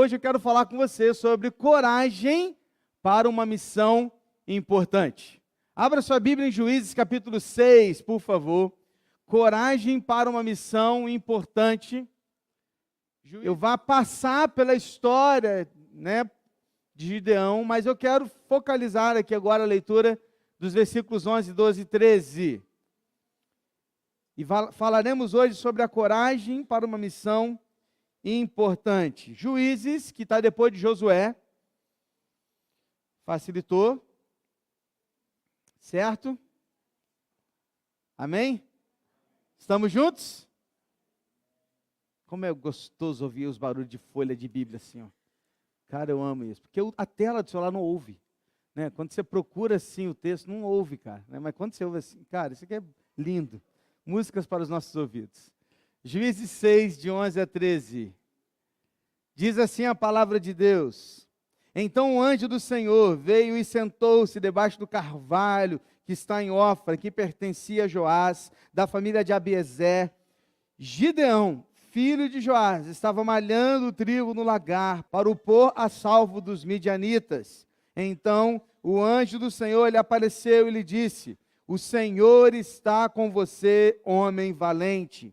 Hoje eu quero falar com você sobre coragem para uma missão importante. Abra sua Bíblia em Juízes capítulo 6, por favor. Coragem para uma missão importante. Eu vou passar pela história, de Gideão, mas eu quero focalizar aqui agora a leitura dos versículos 11, 12 e 13. E falaremos hoje sobre a coragem para uma missão importante. Juízes, que está depois de Josué, facilitou, certo? Amém? Estamos juntos? Como é gostoso ouvir os barulhos de folha de Bíblia assim, ó. Cara, eu amo isso, porque a tela do celular não ouve, né? Quando você procura assim o texto, não ouve, cara, né? Mas quando você ouve assim, cara, isso aqui é lindo. Músicas para os nossos ouvidos. Juízes 6, de 11 a 13. Diz assim a palavra de Deus: Então o anjo do Senhor veio e sentou-se debaixo do carvalho que está em Ofra, que pertencia a Joás, da família de Abiezer. Gideão, filho de Joás, estava malhando o trigo no lagar para o pôr a salvo dos midianitas. Então o anjo do Senhor lhe apareceu e lhe disse: O Senhor está com você, homem valente.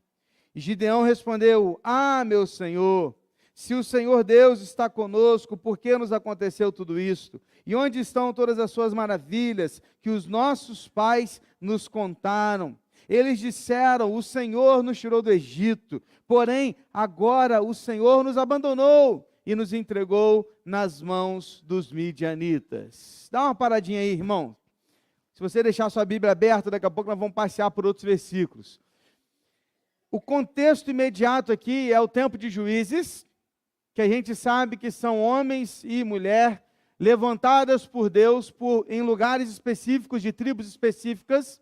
E Gideão respondeu: meu Senhor, se o Senhor Deus está conosco, por que nos aconteceu tudo isto? E onde estão todas as suas maravilhas que os nossos pais nos contaram? Eles disseram: o Senhor nos tirou do Egito, porém agora o Senhor nos abandonou e nos entregou nas mãos dos midianitas. Dá uma paradinha aí, irmão. Se você deixar sua Bíblia aberta, daqui a pouco nós vamos passear por outros versículos. O contexto imediato aqui é o tempo de Juízes, que a gente sabe que são homens e mulher levantadas por Deus em lugares específicos, de tribos específicas,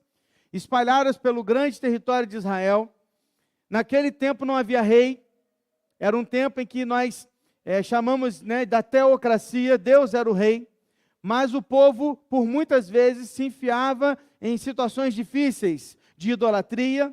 espalhadas pelo grande território de Israel. Naquele tempo não havia rei, era um tempo em que nós chamamos da teocracia, Deus era o rei, mas o povo, por muitas vezes, se enfiava em situações difíceis de idolatria,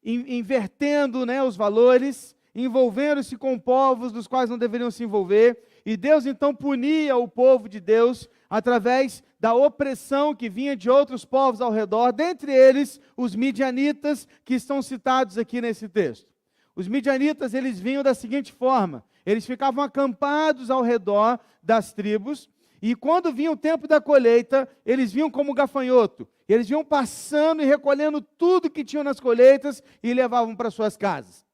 invertendo os valores, envolvendo-se com povos dos quais não deveriam se envolver, e Deus então punia o povo de Deus através da opressão que vinha de outros povos ao redor, dentre eles os midianitas, que estão citados aqui nesse texto. Os midianitas, eles vinham da seguinte forma: eles ficavam acampados ao redor das tribos, e quando vinha o tempo da colheita, eles vinham como gafanhoto. Eles vinham passando e recolhendo tudo que tinham nas colheitas e levavam para suas casas.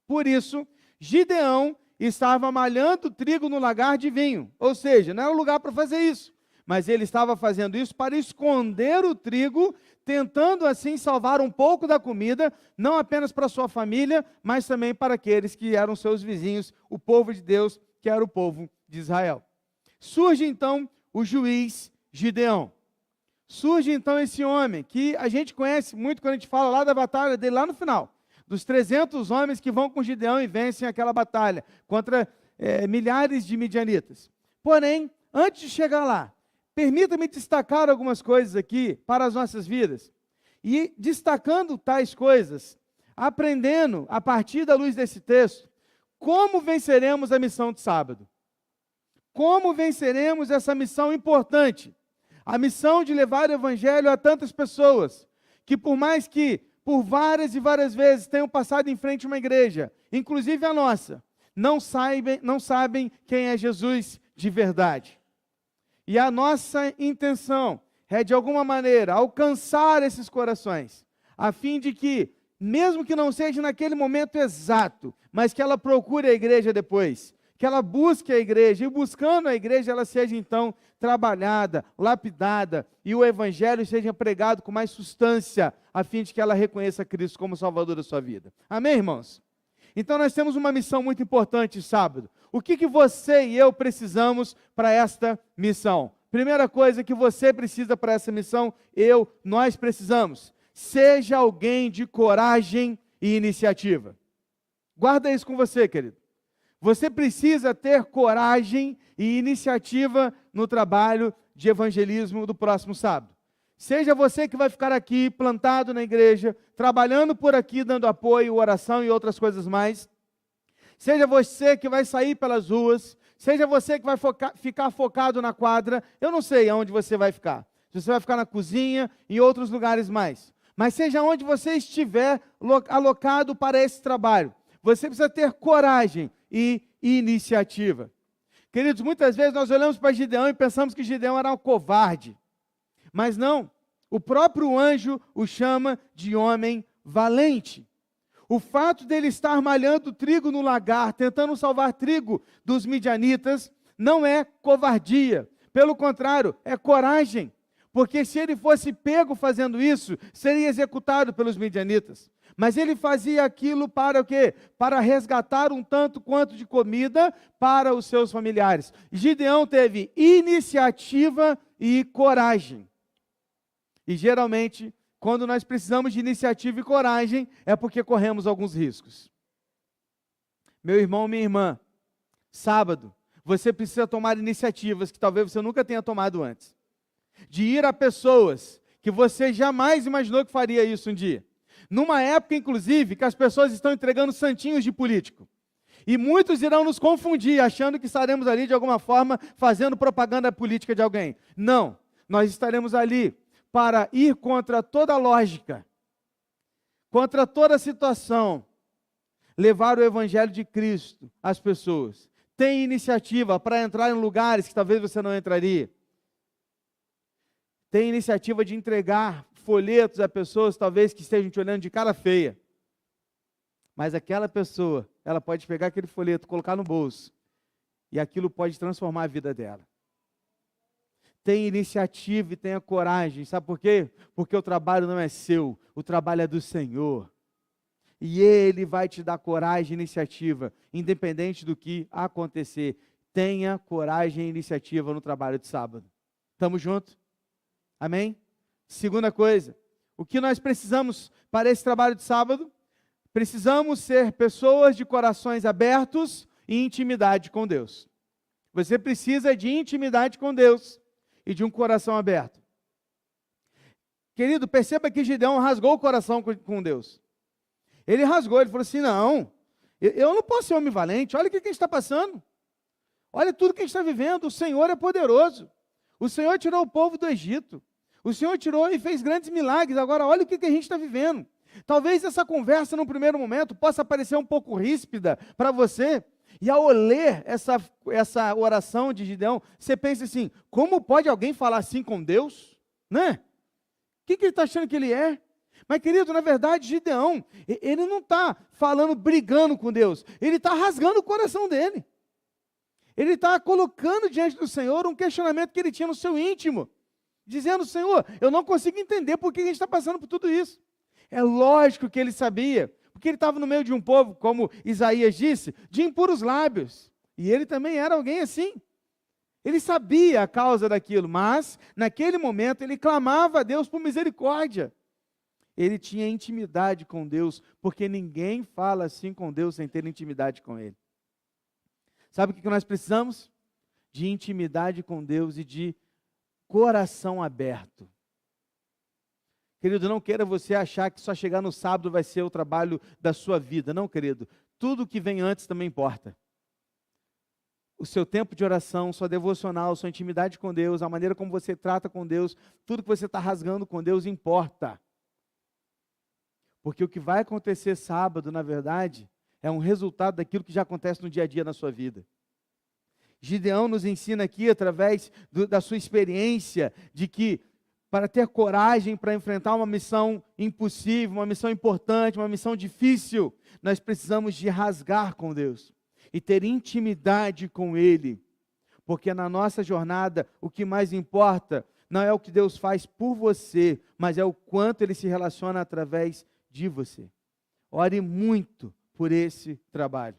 Por isso, Gideão estava malhando trigo no lagar de vinho. Ou seja, não era o lugar para fazer isso. Mas ele estava fazendo isso para esconder o trigo, tentando assim salvar um pouco da comida, não apenas para sua família, mas também para aqueles que eram seus vizinhos, o povo de Deus, que era o povo de Israel. Surge então o juiz Gideão. Surge então esse homem, que a gente conhece muito quando a gente fala lá da batalha dele, lá no final. Dos 300 homens que vão com Gideão e vencem aquela batalha contra milhares de midianitas. Porém, antes de chegar lá, permita-me destacar algumas coisas aqui para as nossas vidas. E destacando tais coisas, aprendendo a partir da luz desse texto, como venceremos a missão de sábado. Como venceremos essa missão importante? A missão de levar o evangelho a tantas pessoas, que por mais que por várias e várias vezes tenham passado em frente a uma igreja, inclusive a nossa, não sabem quem é Jesus de verdade. E a nossa intenção é, de alguma maneira, alcançar esses corações, a fim de que, mesmo que não seja naquele momento exato, mas que ela procure a igreja depois, que ela busque a igreja, e buscando a igreja, ela seja então trabalhada, lapidada, e o evangelho seja pregado com mais substância, a fim de que ela reconheça Cristo como Salvador da sua vida. Amém, irmãos? Então nós temos uma missão muito importante sábado. O que você e eu precisamos para esta missão? Primeira coisa que você precisa para essa missão, nós precisamos. Seja alguém de coragem e iniciativa. Guarda isso com você, querido. Você precisa ter coragem e iniciativa no trabalho de evangelismo do próximo sábado. Seja você que vai ficar aqui, plantado na igreja, trabalhando por aqui, dando apoio, oração e outras coisas mais. seja você que vai sair pelas ruas, seja você que vai ficar focado na quadra, eu não sei aonde você vai ficar. Se você vai ficar na cozinha, em outros lugares mais. Mas seja onde você estiver alocado para esse trabalho, você precisa ter coragem e iniciativa. Queridos, muitas vezes nós olhamos para Gideão e pensamos que Gideão era um covarde. Mas não, o próprio anjo o chama de homem valente. O fato dele estar malhando trigo no lagar, tentando salvar trigo dos midianitas, não é covardia. Pelo contrário, é coragem. Porque se ele fosse pego fazendo isso, seria executado pelos midianitas. Mas ele fazia aquilo para o quê? Para resgatar um tanto quanto de comida para os seus familiares. Gideão teve iniciativa e coragem. E geralmente, quando nós precisamos de iniciativa e coragem, é porque corremos alguns riscos. Meu irmão, minha irmã, sábado, você precisa tomar iniciativas que talvez você nunca tenha tomado antes. De ir a pessoas que você jamais imaginou que faria isso um dia. Numa época, inclusive, que as pessoas estão entregando santinhos de político. E muitos irão nos confundir, achando que estaremos ali, de alguma forma, fazendo propaganda política de alguém. Não, nós estaremos ali para ir contra toda a lógica, contra toda a situação, levar o Evangelho de Cristo às pessoas. Tem iniciativa para entrar em lugares que talvez você não entraria. Tem iniciativa de entregar folhetos a pessoas, talvez, que estejam te olhando de cara feia. Mas aquela pessoa, ela pode pegar aquele folheto, colocar no bolso, e aquilo pode transformar a vida dela. Tenha iniciativa e tenha coragem. Sabe por quê? Porque o trabalho não é seu, o trabalho é do Senhor. E Ele vai te dar coragem e iniciativa, independente do que acontecer. Tenha coragem e iniciativa no trabalho de sábado. Estamos juntos? Amém? Segunda coisa, o que nós precisamos para esse trabalho de sábado? Precisamos ser pessoas de corações abertos e intimidade com Deus. Você precisa de intimidade com Deus e de um coração aberto. Querido, perceba que Gideão rasgou o coração com Deus. Ele rasgou, ele falou assim, não, eu não posso ser homem valente, olha o que a gente está passando. Olha tudo que a gente está vivendo, o Senhor é poderoso. O Senhor tirou o povo do Egito. O Senhor tirou e fez grandes milagres. Agora, olha o que a gente está vivendo. Talvez essa conversa, num primeiro momento, possa parecer um pouco ríspida para você. E ao ler essa oração de Gideão, você pensa assim, como pode alguém falar assim com Deus? Né? O que ele está achando que ele é? Mas, querido, na verdade, Gideão, ele não está falando, brigando com Deus. Ele está rasgando o coração dele. Ele está colocando diante do Senhor um questionamento que ele tinha no seu íntimo. Dizendo, Senhor, eu não consigo entender por que a gente está passando por tudo isso. É lógico que ele sabia, porque ele estava no meio de um povo, como Isaías disse, de impuros lábios. E ele também era alguém assim. Ele sabia a causa daquilo, mas, naquele momento, ele clamava a Deus por misericórdia. Ele tinha intimidade com Deus, porque ninguém fala assim com Deus sem ter intimidade com Ele. Sabe o que nós precisamos? De intimidade com Deus e de coração aberto. Querido, não queira você achar que só chegar no sábado vai ser o trabalho da sua vida. Não, querido. Tudo que vem antes também importa. O seu tempo de oração, sua devocional, sua intimidade com Deus, a maneira como você trata com Deus, tudo que você está rasgando com Deus importa. Porque o que vai acontecer sábado, na verdade, é um resultado daquilo que já acontece no dia a dia na sua vida. Gideão nos ensina aqui, através da sua experiência, de que para ter coragem para enfrentar uma missão impossível, uma missão importante, uma missão difícil, nós precisamos de rasgar com Deus e ter intimidade com Ele. Porque na nossa jornada, o que mais importa não é o que Deus faz por você, mas é o quanto Ele se relaciona através de você. Ore muito por esse trabalho.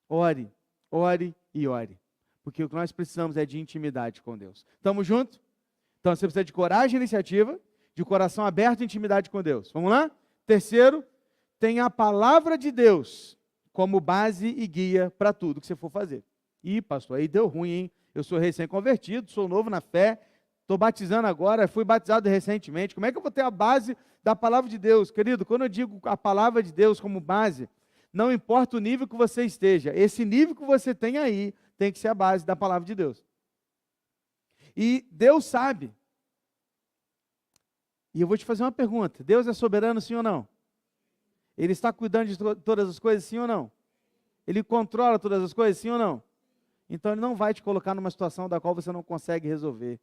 Ore, ore e ore. Porque o que nós precisamos é de intimidade com Deus. Estamos juntos? Então você precisa de coragem e iniciativa, de coração aberto e intimidade com Deus. Vamos lá? Terceiro, tenha a palavra de Deus como base e guia para tudo que você for fazer. Ih, pastor, aí deu ruim, hein? Eu sou recém-convertido, sou novo na fé, estou batizando agora, fui batizado recentemente. Como é que eu vou ter a base da palavra de Deus? Querido, quando eu digo a palavra de Deus como base, Não importa o nível que você esteja, esse nível que você tem aí, tem que ser a base da palavra de Deus. E Deus sabe. E eu vou te fazer uma pergunta: Deus é soberano, sim ou não? Ele está cuidando de todas as coisas, sim ou não? Ele controla todas as coisas, sim ou não? Então Ele não vai te colocar numa situação da qual você não consegue resolver.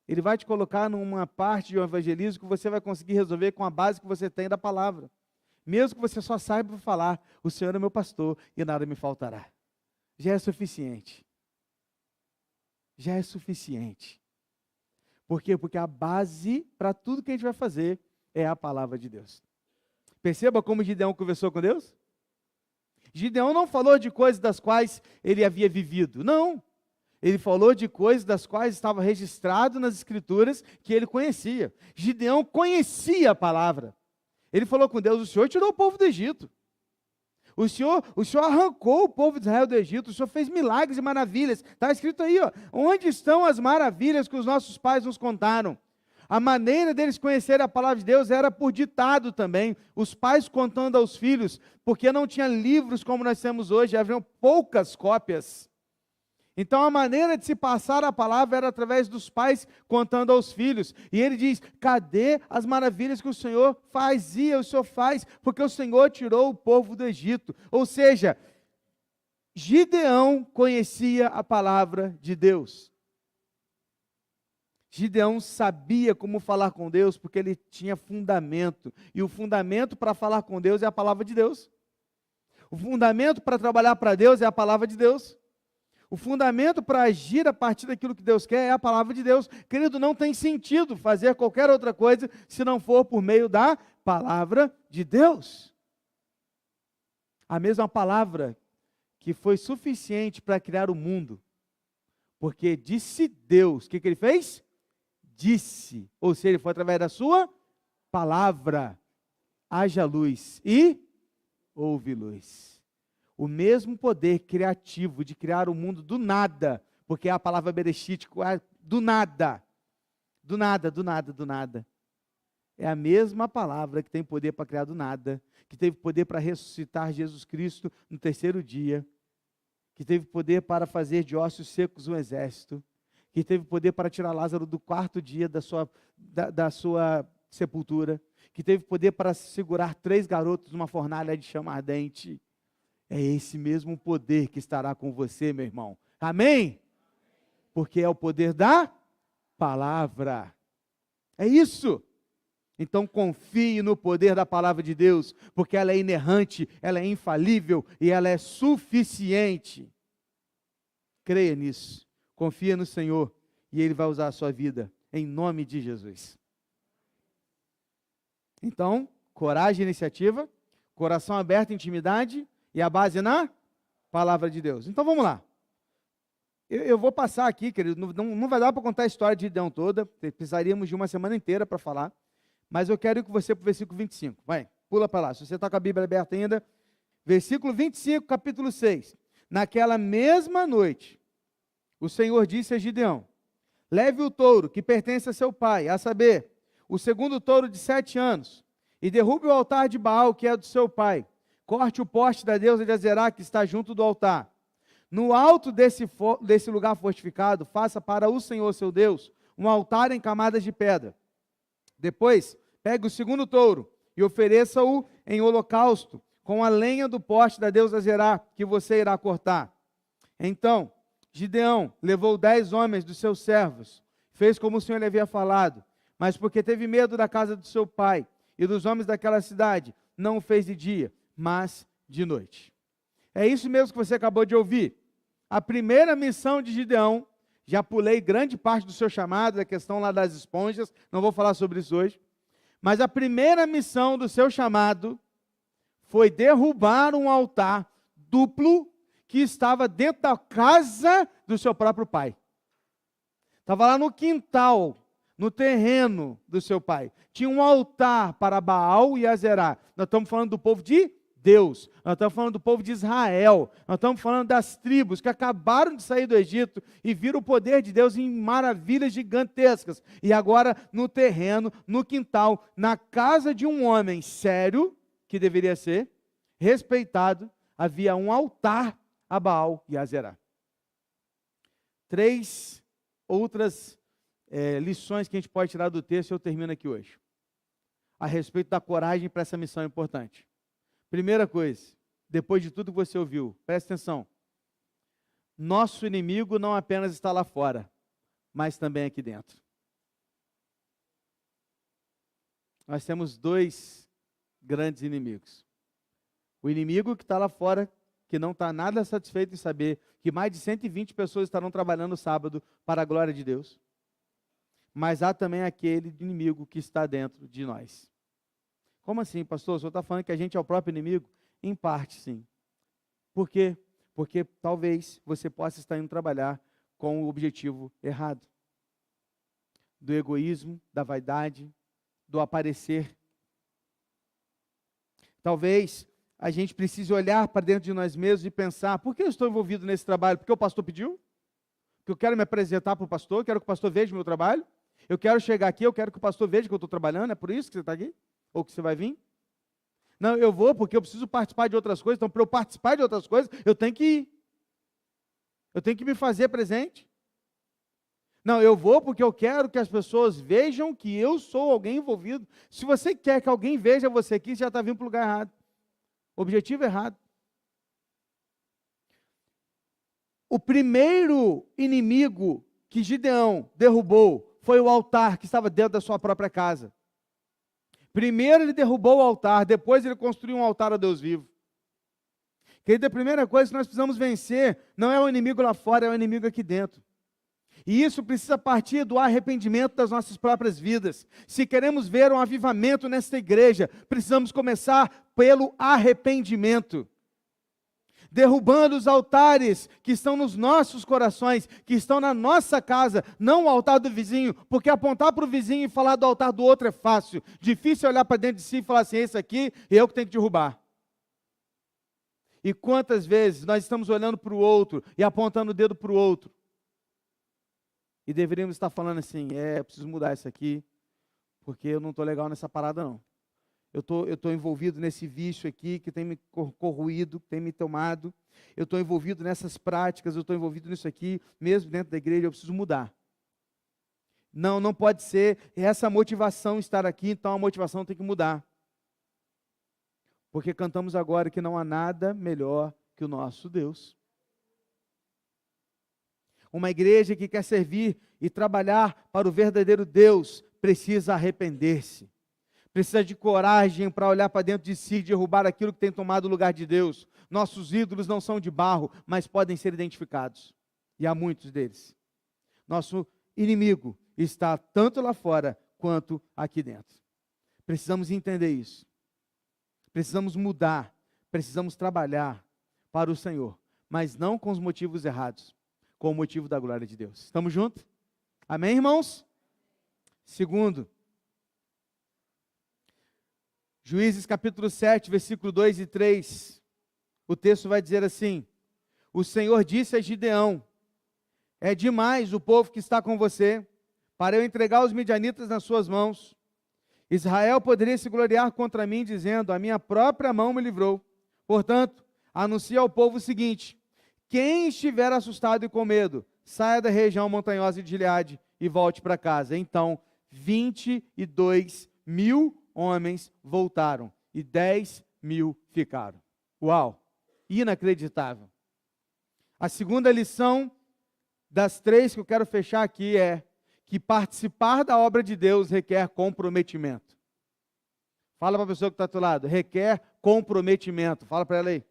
Ele vai te colocar numa parte de um evangelismo que você vai conseguir resolver com a base que você tem da palavra. Mesmo que você só saiba falar, o Senhor é meu pastor e nada me faltará. Já é suficiente. Já é suficiente. Por quê? Porque a base para tudo que a gente vai fazer é a palavra de Deus. Perceba como Gideão conversou com Deus? Gideão não falou de coisas das quais ele havia vivido. Não. Ele falou de coisas das quais estava registrado nas Escrituras que ele conhecia. Gideão conhecia a palavra. Ele falou com Deus: o Senhor tirou o povo do Egito. O Senhor arrancou o povo de Israel do Egito. O Senhor fez milagres e maravilhas. Está escrito aí, ó, onde estão as maravilhas que os nossos pais nos contaram? A maneira deles conhecerem a palavra de Deus era por ditado também. Os pais contando aos filhos, porque não tinha livros como nós temos hoje, haviam poucas cópias. Então a maneira de se passar a palavra era através dos pais contando aos filhos. E ele diz: cadê as maravilhas que o Senhor fazia, o Senhor faz, porque o Senhor tirou o povo do Egito. Ou seja, Gideão conhecia a palavra de Deus. Gideão sabia como falar com Deus, porque ele tinha fundamento. E o fundamento para falar com Deus é a palavra de Deus. O fundamento para trabalhar para Deus é a palavra de Deus. O fundamento para agir a partir daquilo que Deus quer é a palavra de Deus. Querido, não tem sentido fazer qualquer outra coisa se não for por meio da palavra de Deus. A mesma palavra que foi suficiente para criar o mundo. Porque disse Deus, o que ele fez? Disse, ou seja, foi através da sua palavra: haja luz e houve luz. O mesmo poder criativo de criar o mundo do nada, porque é a palavra bereshit, do nada, do nada, do nada, do nada. É a mesma palavra que tem poder para criar do nada, que teve poder para ressuscitar Jesus Cristo no terceiro dia, que teve poder para fazer de ossos secos um exército, que teve poder para tirar Lázaro do quarto dia da sua sepultura, que teve poder para segurar 3 garotos numa fornalha de chama ardente. É esse mesmo poder que estará com você, meu irmão. Amém? Porque é o poder da palavra. É isso. Então confie no poder da palavra de Deus, porque ela é inerrante, ela é infalível e ela é suficiente. Creia nisso. Confia no Senhor e Ele vai usar a sua vida, em nome de Jesus. Então, coragem e iniciativa, coração aberto, intimidade, e a base na palavra de Deus. Então vamos lá. Eu vou passar aqui, querido, não vai dar para contar a história de Gideão toda, precisaríamos de uma semana inteira para falar, mas eu quero ir com você para o versículo 25. Vai, pula para lá, se você está com a Bíblia aberta ainda. Versículo 25, capítulo 6. Naquela mesma noite, o Senhor disse a Gideão: leve o touro que pertence a seu pai, a saber, o segundo touro de 7 anos, e derrube o altar de Baal, que é do seu pai. Corte o poste da deusa de Azerá, que está junto do altar. No alto desse lugar fortificado, faça para o Senhor seu Deus um altar em camadas de pedra. Depois, pegue o segundo touro e ofereça-o em holocausto com a lenha do poste da deusa Azerá, que você irá cortar. Então, Gideão levou 10 homens dos seus servos, fez como o Senhor lhe havia falado, mas porque teve medo da casa do seu pai e dos homens daquela cidade, não o fez de dia, mas de noite. É isso mesmo que você acabou de ouvir. A primeira missão de Gideão, já pulei grande parte do seu chamado, da questão lá das esponjas, não vou falar sobre isso hoje, mas a primeira missão do seu chamado foi derrubar um altar duplo que estava dentro da casa do seu próprio pai. Estava lá no quintal, no terreno do seu pai. Tinha um altar para Baal e Azerá. Nós estamos falando do povo de Deus, nós estamos falando do povo de Israel, nós estamos falando das tribos que acabaram de sair do Egito e viram o poder de Deus em maravilhas gigantescas. E agora no terreno, no quintal, na casa de um homem sério, que deveria ser, respeitado, havia um altar a Baal e a Zerá. 3 outras lições que a gente pode tirar do texto, eu termino aqui hoje. A respeito da coragem para essa missão importante. Primeira coisa, depois de tudo que você ouviu, presta atenção. Nosso inimigo não apenas está lá fora, mas também aqui dentro. Nós temos 2 grandes inimigos. O inimigo que está lá fora, que não está nada satisfeito em saber que mais de 120 pessoas estarão trabalhando no sábado para a glória de Deus. Mas há também aquele inimigo que está dentro de nós. Como assim, pastor? O senhor está falando que a gente é o próprio inimigo? Em parte, sim. Por quê? Porque talvez você possa estar indo trabalhar com o objetivo errado. Do egoísmo, da vaidade, do aparecer. Talvez a gente precise olhar para dentro de nós mesmos e pensar, por que eu estou envolvido nesse trabalho? Porque o pastor pediu? Porque eu quero me apresentar para o pastor, quero que o pastor veja o meu trabalho? Eu quero chegar aqui, eu quero que o pastor veja que eu estou trabalhando, é por isso que você está aqui? Ou que você vai vir? Não, eu vou porque eu preciso participar de outras coisas, então para eu participar de outras coisas, eu tenho que ir. Eu tenho que me fazer presente. Não, eu vou porque eu quero que as pessoas vejam que eu sou alguém envolvido. Se você quer que alguém veja você aqui, você já está vindo para o lugar errado. Objetivo errado. O primeiro inimigo que Gideão derrubou foi o altar que estava dentro da sua própria casa. Primeiro ele derrubou o altar, depois ele construiu um altar ao Deus vivo. Querido, a primeira coisa que nós precisamos vencer não é o inimigo lá fora, é o inimigo aqui dentro. E isso precisa partir do arrependimento das nossas próprias vidas. Se queremos ver um avivamento nesta igreja, precisamos começar pelo arrependimento. Derrubando os altares que estão nos nossos corações, que estão na nossa casa, não o altar do vizinho, porque apontar para o vizinho e falar do altar do outro é fácil. Difícil olhar para dentro de si e falar assim, esse aqui é eu que tenho que derrubar. E quantas vezes nós estamos olhando para o outro e apontando o dedo para o outro? E deveríamos estar falando assim, eu preciso mudar isso aqui, porque eu não estou legal nessa parada não. Eu estou envolvido nesse vício aqui que tem me corroído, que tem me tomado. Eu estou envolvido nessas práticas, eu estou envolvido nisso aqui, mesmo dentro da igreja, eu preciso mudar. Não pode ser essa motivação estar aqui, então a motivação tem que mudar. Porque cantamos agora que não há nada melhor que o nosso Deus. Uma igreja que quer servir e trabalhar para o verdadeiro Deus precisa arrepender-se. Precisa de coragem para olhar para dentro de si e derrubar aquilo que tem tomado o lugar de Deus. Nossos ídolos não são de barro, mas podem ser identificados. E há muitos deles. Nosso inimigo está tanto lá fora quanto aqui dentro. Precisamos entender isso. Precisamos mudar. Precisamos trabalhar para o Senhor. Mas não com os motivos errados. Com o motivo da glória de Deus. Estamos juntos? Amém, irmãos? Segundo, Juízes capítulo 7, versículo 2 e 3, o texto vai dizer assim, o Senhor disse a Gideão, é demais o povo que está com você, para eu entregar os midianitas nas suas mãos. Israel poderia se gloriar contra mim, dizendo, a minha própria mão me livrou. Portanto, anuncia ao povo o seguinte, quem estiver assustado e com medo, saia da região montanhosa de Gileade e volte para casa. Então, 22.000 homens voltaram e 10.000 ficaram. Uau! Inacreditável. A segunda lição das 3 que eu quero fechar aqui é que participar da obra de Deus requer comprometimento. Fala para a pessoa que está ao teu lado, requer comprometimento. Fala para ela aí.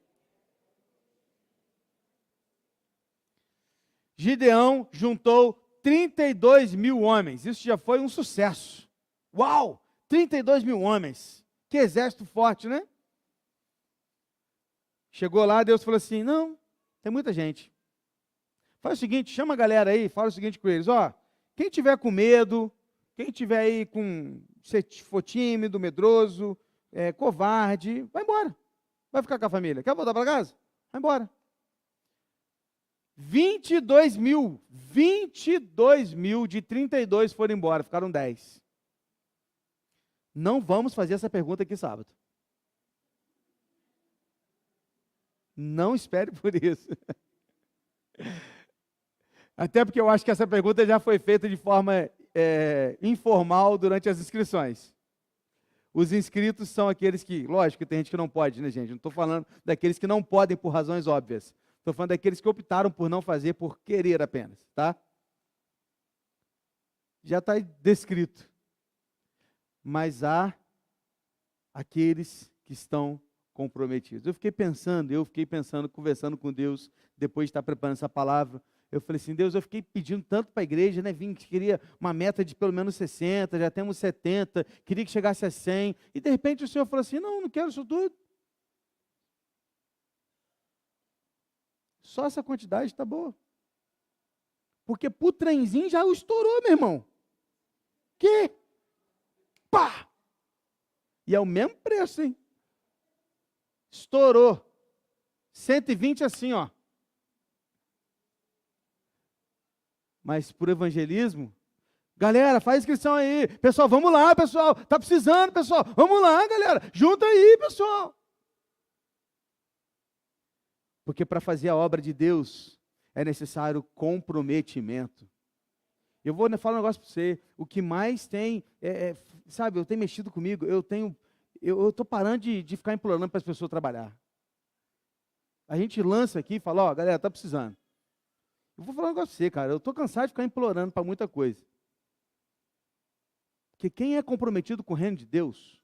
Gideão juntou 32.000 homens. Isso já foi um sucesso. Uau! 32.000 homens. Que exército forte, né? Chegou lá, Deus falou assim, não, tem muita gente. Faz o seguinte, chama a galera aí, fala o seguinte com eles, quem tiver com medo, quem tiver aí se for tímido, medroso, covarde, vai embora. Vai ficar com a família. Quer voltar para casa? Vai embora. 22.000 de 32 foram embora, ficaram 10. Não vamos fazer essa pergunta aqui sábado. Não espere por isso. Até porque eu acho que essa pergunta já foi feita de forma informal durante as inscrições. Os inscritos são aqueles que, lógico que tem gente que não pode, né, gente? Não estou falando daqueles que não podem por razões óbvias. Estou falando daqueles que optaram por não fazer, por querer apenas, tá? Já está descrito. Mas há aqueles que estão comprometidos. Eu fiquei pensando, conversando com Deus, depois de estar preparando essa palavra. Eu falei assim, Deus, eu fiquei pedindo tanto para a igreja, né? Vim que queria uma meta de pelo menos 60, já temos 70, queria que chegasse a 100. E de repente o Senhor falou assim, não quero isso tudo. Só essa quantidade está boa. Porque pro trenzinho já o estourou, meu irmão. Que? Pá! E é o mesmo preço, hein? Estourou. 120 assim, ó. Mas por evangelismo, galera, faz inscrição aí. Pessoal, vamos lá, pessoal. Tá precisando, pessoal. Vamos lá, galera. Junta aí, pessoal. Porque para fazer a obra de Deus é necessário comprometimento. Eu vou falar um negócio para você. O que mais tem, sabe, eu tenho mexido comigo. Eu estou parando de ficar implorando para as pessoas trabalhar. A gente lança aqui e fala, ó, galera, tá precisando. Eu vou falar um negócio para você, cara. Eu estou cansado de ficar implorando para muita coisa. Porque quem é comprometido com o reino de Deus,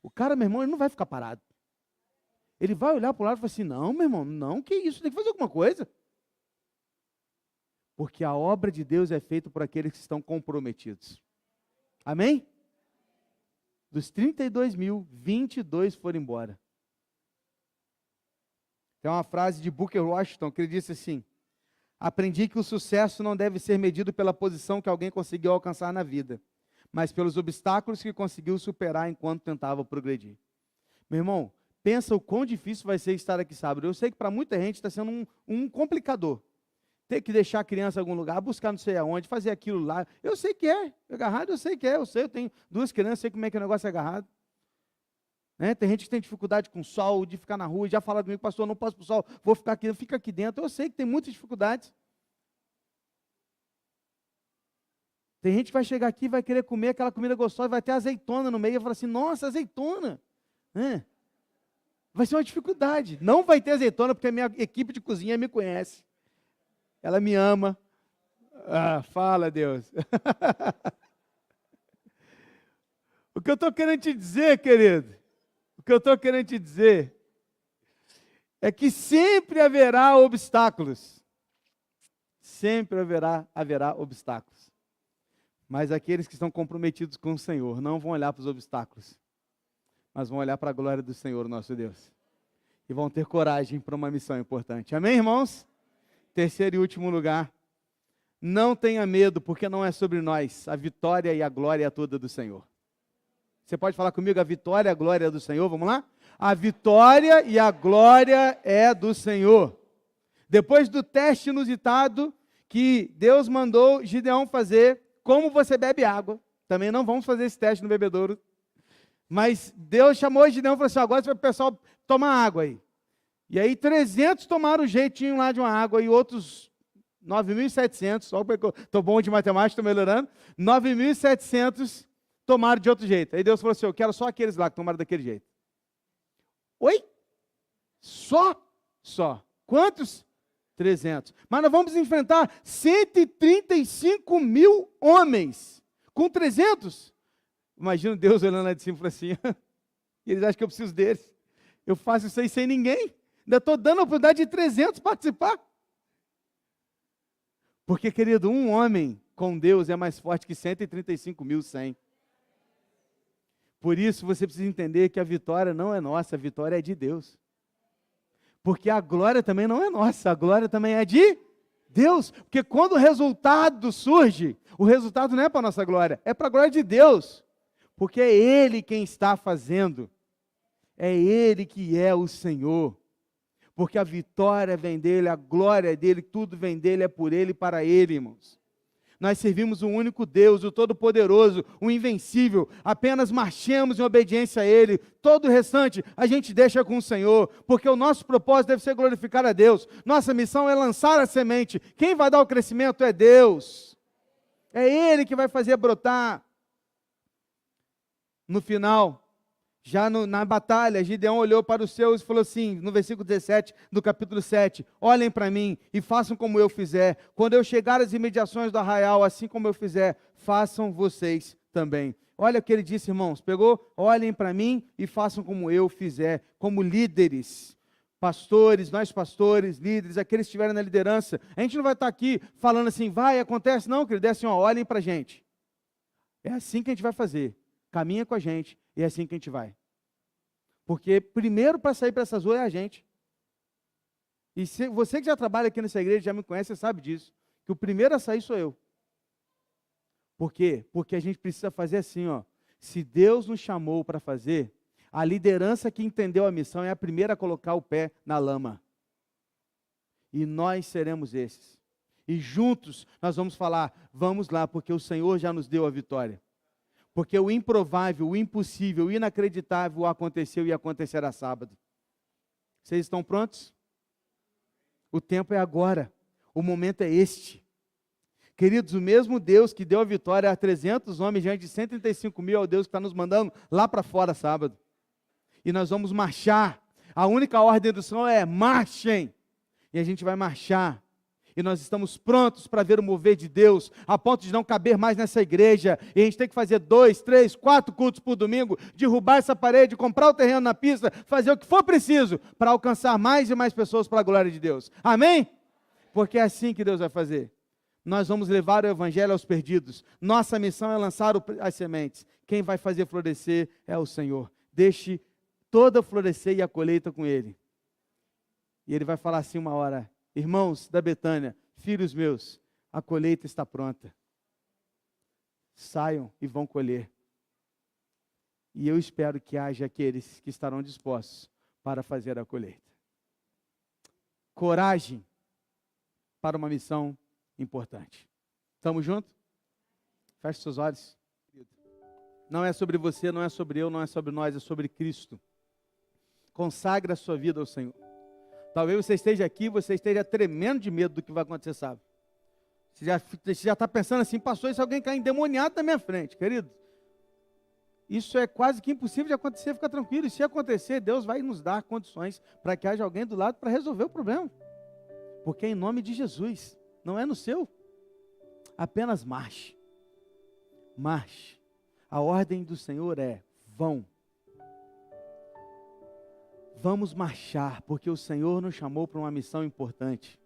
o cara, meu irmão, ele não vai ficar parado. Ele vai olhar para o lado e falar assim, não, meu irmão, não, que isso, tem que fazer alguma coisa. Porque a obra de Deus é feita por aqueles que estão comprometidos. Amém? Dos 32 mil, 22 foram embora. Tem uma frase de Booker Washington que ele disse assim, aprendi que o sucesso não deve ser medido pela posição que alguém conseguiu alcançar na vida, mas pelos obstáculos que conseguiu superar enquanto tentava progredir. Meu irmão, pensa o quão difícil vai ser estar aqui sábado. Eu sei que para muita gente está sendo um complicador. Ter que deixar a criança em algum lugar, buscar não sei aonde, fazer aquilo lá. Eu sei que é agarrado, eu sei, eu tenho 2 crianças, sei como é que o negócio é agarrado. Né? Tem gente que tem dificuldade com o sol, de ficar na rua, já fala comigo, pastor, não posso para o sol, vou ficar aqui, fica aqui dentro. Eu sei que tem muitas dificuldades. Tem gente que vai chegar aqui, vai querer comer aquela comida gostosa, vai ter azeitona no meio, e vai falar assim, nossa, azeitona. Vai ser uma dificuldade. Não vai ter azeitona, porque a minha equipe de cozinha me conhece. Ela me ama. Ah, fala, Deus. O que eu estou querendo te dizer, querido, é que sempre haverá obstáculos. Sempre haverá obstáculos. Mas aqueles que estão comprometidos com o Senhor não vão olhar para os obstáculos, mas vão olhar para a glória do Senhor, nosso Deus. E vão ter coragem para uma missão importante. Amém, irmãos? Terceiro e último lugar, não tenha medo, porque não é sobre nós. A vitória e a glória é toda do Senhor. Você pode falar comigo, a vitória e a glória é do Senhor? Vamos lá? A vitória e a glória é do Senhor. Depois do teste inusitado que Deus mandou Gideão fazer, como você bebe água, também não vamos fazer esse teste no bebedouro, mas Deus chamou Gideão e falou assim, agora o pessoal tomar água aí. E aí 300 tomaram o jeitinho lá de uma água e outros 9.700, só porque eu estou bom de matemática, estou melhorando, 9.700 tomaram de outro jeito. Aí Deus falou assim, eu quero só aqueles lá que tomaram daquele jeito. Oi? Só? Quantos? 300. Mas nós vamos enfrentar 135 mil homens com 300? Imagina Deus olhando lá de cima e falando assim, e eles acham que eu preciso deles. Eu faço isso aí sem ninguém. Ainda estou dando a oportunidade de 300 participar. Porque, querido, um homem com Deus é mais forte que 135 mil sem. Por isso, você precisa entender que a vitória não é nossa, a vitória é de Deus. Porque a glória também não é nossa, a glória também é de Deus. Porque quando o resultado surge, o resultado não é para a nossa glória, é para a glória de Deus. Porque é Ele quem está fazendo. É Ele que é o Senhor. Porque a vitória vem dEle, a glória é dEle, tudo vem dEle, é por Ele e para Ele, irmãos. Nós servimos o único Deus, o Todo-Poderoso, o Invencível. Apenas marchemos em obediência a Ele. Todo o restante a gente deixa com o Senhor, porque o nosso propósito deve ser glorificar a Deus. Nossa missão é lançar a semente. Quem vai dar o crescimento é Deus. É Ele que vai fazer brotar. No final, na batalha, Gideão olhou para os seus e falou assim, no versículo 17 do capítulo 7, olhem para mim e façam como eu fizer. Quando eu chegar às imediações do arraial, assim como eu fizer, façam vocês também. Olha o que ele disse, irmãos, pegou? Olhem para mim e façam como eu fizer, como líderes, pastores, nós pastores, líderes, aqueles que estiverem na liderança. A gente não vai estar aqui falando assim, vai, acontece, não, querido, é assim, ó, olhem para a gente. É assim que a gente vai fazer. Caminha com a gente, e é assim que a gente vai. Porque primeiro para sair para essas ruas é a gente. E você que já trabalha aqui nessa igreja, já me conhece, você sabe disso. Que o primeiro a sair sou eu. Por quê? Porque a gente precisa fazer assim, ó. Se Deus nos chamou para fazer, a liderança que entendeu a missão é a primeira a colocar o pé na lama. E nós seremos esses. E juntos nós vamos falar, vamos lá, porque o Senhor já nos deu a vitória. Porque o improvável, o impossível, o inacreditável aconteceu e acontecerá sábado. Vocês estão prontos? O tempo é agora. O momento é este. Queridos, o mesmo Deus que deu a vitória a 300 homens diante de 135 mil é o Deus que está nos mandando lá para fora sábado. E nós vamos marchar. A única ordem do Senhor é marchem. E a gente vai marchar. E nós estamos prontos para ver o mover de Deus, a ponto de não caber mais nessa igreja, e a gente tem que fazer 2, 3, 4 cultos por domingo, derrubar essa parede, comprar o terreno na pista, fazer o que for preciso, para alcançar mais e mais pessoas para a glória de Deus, amém? Porque é assim que Deus vai fazer, nós vamos levar o evangelho aos perdidos, nossa missão é lançar as sementes, quem vai fazer florescer é o Senhor, deixe toda florescer e a colheita com Ele, e Ele vai falar assim uma hora, irmãos da Betânia, filhos meus, a colheita está pronta. Saiam e vão colher. E eu espero que haja aqueles que estarão dispostos para fazer a colheita. Coragem para uma missão importante. Estamos juntos? Feche seus olhos. Não é sobre você, não é sobre eu, não é sobre nós, é sobre Cristo. Consagre a sua vida ao Senhor. Talvez você esteja aqui, você esteja tremendo de medo do que vai acontecer, sabe? Você já está pensando assim, pastor, se alguém cair endemoniado na minha frente, querido. Isso é quase que impossível de acontecer, fica tranquilo. E se acontecer, Deus vai nos dar condições para que haja alguém do lado para resolver o problema. Porque é em nome de Jesus, não é no seu. Apenas marche. Marche. A ordem do Senhor é, vão. Vamos marchar, porque o Senhor nos chamou para uma missão importante.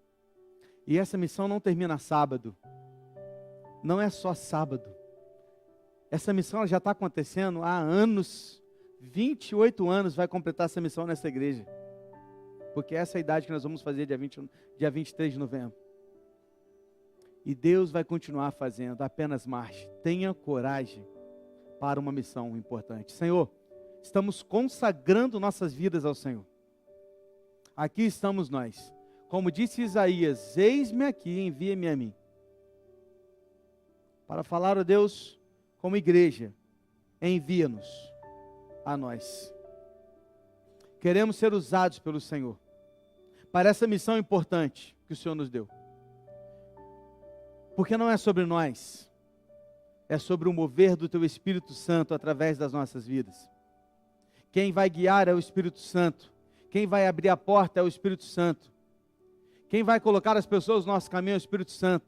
E essa missão não termina sábado. Não é só sábado. Essa missão já está acontecendo há anos. 28 anos vai completar essa missão nessa igreja. Porque essa é a idade que nós vamos fazer dia 23 de novembro. E Deus vai continuar fazendo, apenas marche. Tenha coragem para uma missão importante. Senhor, estamos consagrando nossas vidas ao Senhor. Aqui estamos nós. Como disse Isaías, eis-me aqui, envia-me a mim. Para falar a Deus como igreja, envia-nos a nós. Queremos ser usados pelo Senhor para essa missão importante que o Senhor nos deu. Porque não é sobre nós, é sobre o mover do Teu Espírito Santo através das nossas vidas. Quem vai guiar é o Espírito Santo. Quem vai abrir a porta é o Espírito Santo. Quem vai colocar as pessoas no nosso caminho é o Espírito Santo.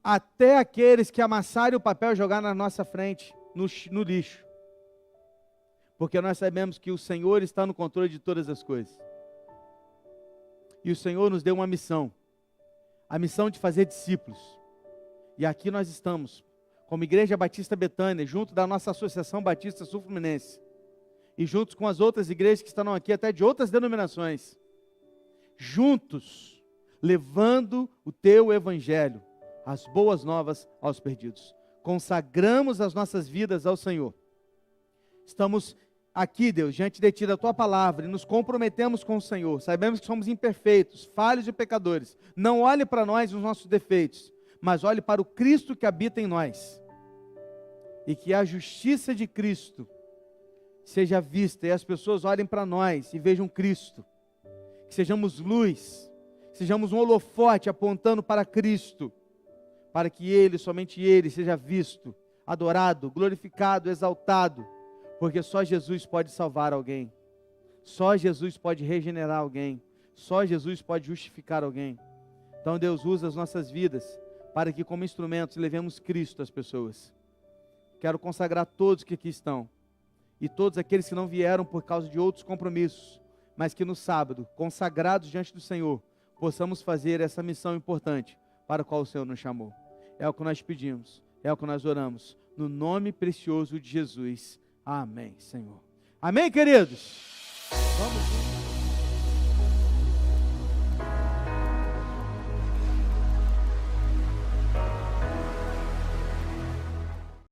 Até aqueles que amassarem o papel e jogar na nossa frente, no lixo. Porque nós sabemos que o Senhor está no controle de todas as coisas. E o Senhor nos deu uma missão. A missão de fazer discípulos. E aqui nós estamos, como Igreja Batista Betânia, junto da nossa Associação Batista Sul-Fluminense. E juntos com as outras igrejas que estão aqui, até de outras denominações. Juntos, levando o Teu Evangelho, as boas novas aos perdidos. Consagramos as nossas vidas ao Senhor. Estamos aqui, Deus, diante de Ti, da Tua palavra, e nos comprometemos com o Senhor. Sabemos que somos imperfeitos, falhos e pecadores. Não olhe para nós os nossos defeitos, mas olhe para o Cristo que habita em nós. E que a justiça de Cristo seja vista e as pessoas olhem para nós e vejam Cristo. Que sejamos luz, sejamos um holofote apontando para Cristo, para que Ele, somente Ele, seja visto, adorado, glorificado, exaltado, porque só Jesus pode salvar alguém, só Jesus pode regenerar alguém, só Jesus pode justificar alguém. Então Deus usa as nossas vidas para que como instrumentos levemos Cristo às pessoas. Quero consagrar todos que aqui estão, e todos aqueles que não vieram por causa de outros compromissos, mas que no sábado, consagrados diante do Senhor, possamos fazer essa missão importante para a qual o Senhor nos chamou. É o que nós pedimos, é o que nós oramos, no nome precioso de Jesus. Amém, Senhor. Amém, queridos? Vamos.